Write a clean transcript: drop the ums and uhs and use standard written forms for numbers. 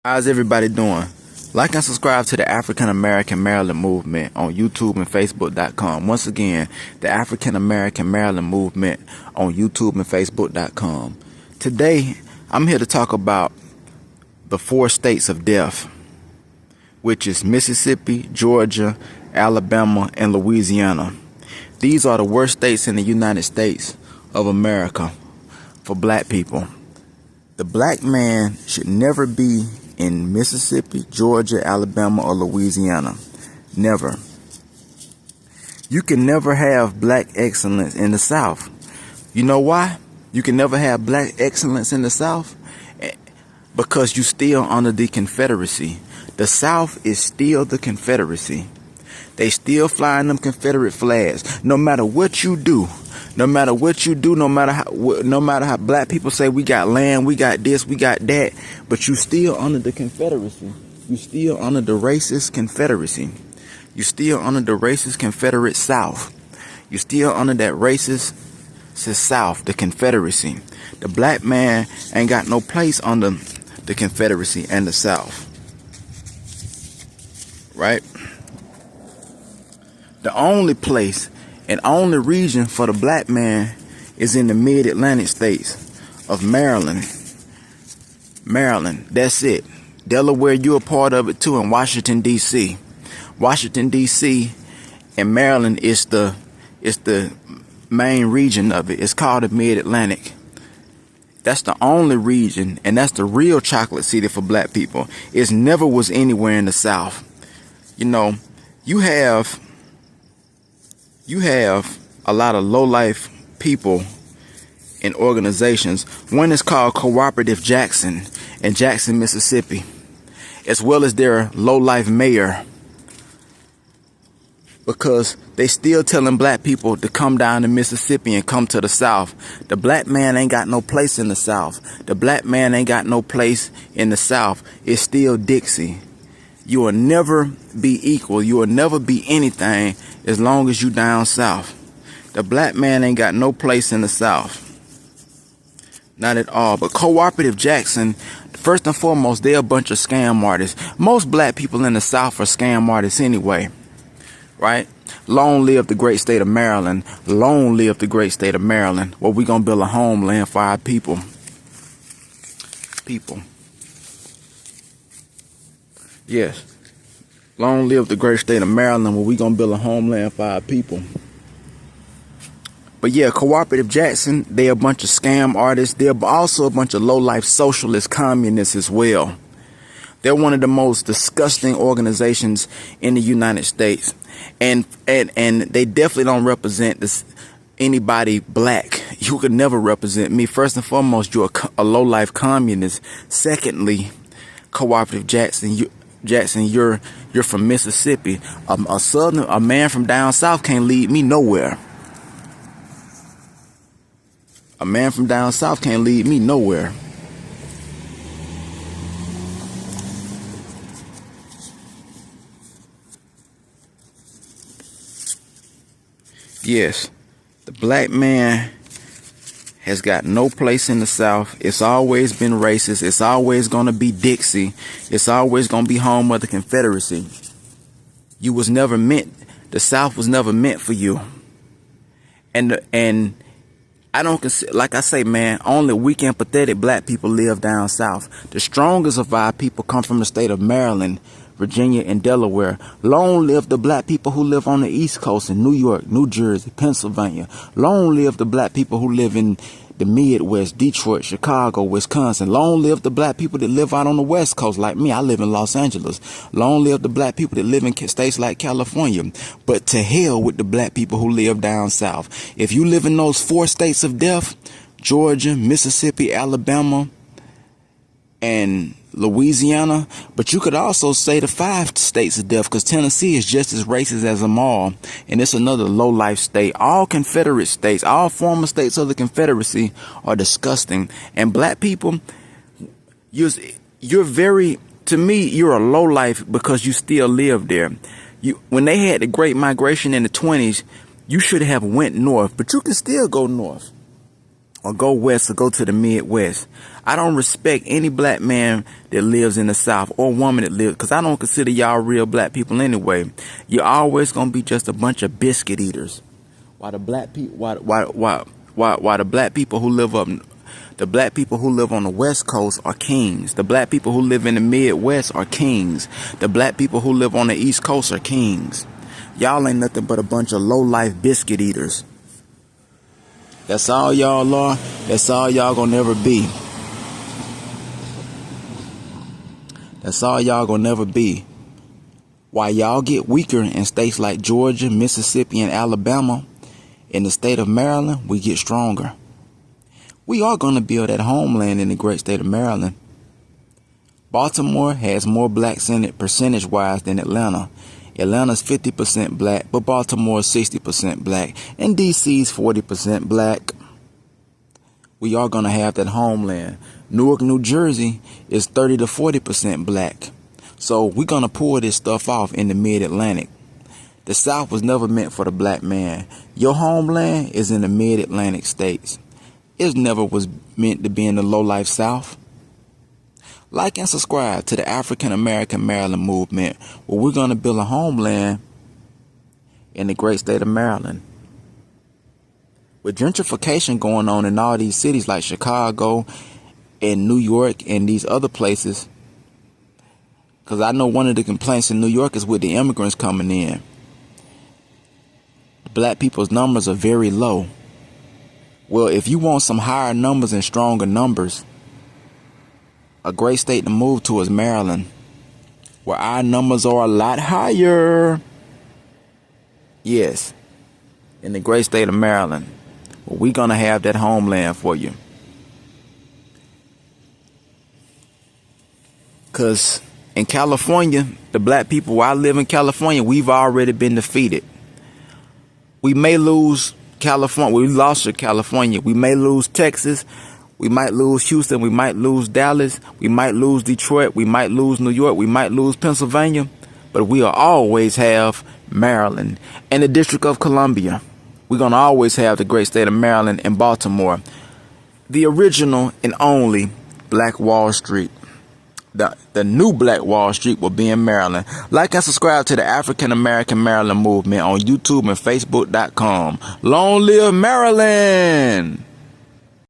How's everybody doing? Like and subscribe to the African American Maryland Movement on YouTube and Facebook.com. Once again, the African American Maryland Movement on YouTube and Facebook.com. Today, I'm here to talk about the 4 states of death, which is Mississippi, Georgia, Alabama, and Louisiana. These are the worst states in the United States of America for black people. The black man should never be in Mississippi, Georgia, Alabama, or Louisiana. Never. You can never have black excellence in the South. You know why? You can never have black excellence in the South? Because you still under the Confederacy. The South is still the Confederacy. They still flying them Confederate flags. No matter what you do, no matter how black people say we got land, we got this, we got that, but you still under the Confederacy. You still under the racist Confederacy. You still under the racist Confederate South. You still under that racist South, the Confederacy. The black man ain't got no place under the Confederacy and the South. Right? The only place and only region for the black man is in the mid-Atlantic states of Maryland. Maryland, that's it. Delaware, you're a part of it too, and Washington, D.C. Washington, D.C. and Maryland is the main region of it. It's called the mid-Atlantic. That's the only region, and that's the real chocolate city for black people. It never was anywhere in the South. You know, you have a lot of low-life people in organizations. One is called Cooperative Jackson in Jackson, Mississippi, as well as their low-life mayor, because they still telling black people to come down to Mississippi and come to the South. The black man ain't got no place in the South. The black man ain't got no place in the South. It's still Dixie. You will never be equal. You will never be anything as long as you down south. The black man ain't got no place in the South. Not at all. But Cooperative Jackson, first and foremost, they're a bunch of scam artists. Most black people in the South are scam artists anyway. Right? Long live the great state of Maryland. Long live the great state of Maryland, where we gonna build a homeland for our people. Yes. Long live the great state of Maryland, where we gonna build a homeland for our people. But yeah, Cooperative Jackson, they're a bunch of scam artists. They're also a bunch of low-life socialist communists as well. They're one of the most disgusting organizations in the United States. And they definitely don't represent anybody black. You could never represent me. First and foremost, you're a low-life communist. Secondly, Cooperative Jackson, you're from Mississippi. A man from down south can't lead me nowhere. A man from down south can't lead me nowhere. Yes, the black man has got no place in the South. It's always been racist. It's always going to be Dixie. It's always going to be home of the Confederacy. You was never meant, the South was never meant for you. And I don't consider, like I say, man, only weak and pathetic black people live down south. The strongest of our people come from the state of Maryland, Virginia, and Delaware. Long live the black people who live on the East Coast in New York, New Jersey, Pennsylvania. Long live the black people who live in the Midwest, Detroit, Chicago, Wisconsin. Long live the black people that live out on the West Coast like me. I live in Los Angeles. Long live the black people that live in states like California. But to hell with the black people who live down south. If you live in those 4 states of death, Georgia, Mississippi, Alabama, and Louisiana, but you could also say the 5 states of death, because Tennessee is just as racist as them all, and it's another low-life state. All Confederate states, all former states of the Confederacy are disgusting. And black people, you're very, to me, you're a low-life because you still live there. When they had the Great Migration in the 20s, you should have went north, but you can still go north. or go west or go to the Midwest. I don't respect any black man that lives in the South or woman that lives, because I don't consider y'all real black people anyway. You're always gonna be just a bunch of biscuit eaters. Why the black people? Why the black people who live up? The black people who live on the West Coast are kings. The black people who live in the Midwest are kings. The black people who live on the East Coast are kings. Y'all ain't nothing but a bunch of low-life biscuit eaters. That's all y'all are. That's all y'all gonna never be. That's all y'all gonna never be. While y'all get weaker in states like Georgia, Mississippi, and Alabama, in the state of Maryland, we get stronger. We are going to build that homeland in the great state of Maryland. Baltimore has more blacks in it percentage-wise than Atlanta. Atlanta's 50% black, but Baltimore is 60% black, and DC's 40% black. We are going to have that homeland. Newark, New Jersey is 30 to 40% black. So we're going to pull this stuff off in the mid-Atlantic. The South was never meant for the black man. Your homeland is in the mid-Atlantic states. It never was meant to be in the low-life South. Like and subscribe to the African American Maryland movement, where we're going to build a homeland in the great state of Maryland. With gentrification going on in all these cities like Chicago and New York and these other places, because I know one of the complaints in New York is with the immigrants coming in. Black people's numbers are very low. Well, if you want some higher numbers and stronger numbers, a great state to move to is Maryland, where our numbers are a lot higher. Yes, in the great state of Maryland, where we're going to have that homeland for you. Because in California, the black people where I live in California, we've already been defeated. We may lose California. We lost to California. We may lose Texas. We might lose Houston. We might lose Dallas. We might lose Detroit. We might lose New York. We might lose Pennsylvania. But we'll always have Maryland and the District of Columbia. We're going to always have the great state of Maryland and Baltimore. The original and only Black Wall Street. The new Black Wall Street will be in Maryland. Like and subscribe to the African American Maryland movement on YouTube and Facebook.com. Long live Maryland!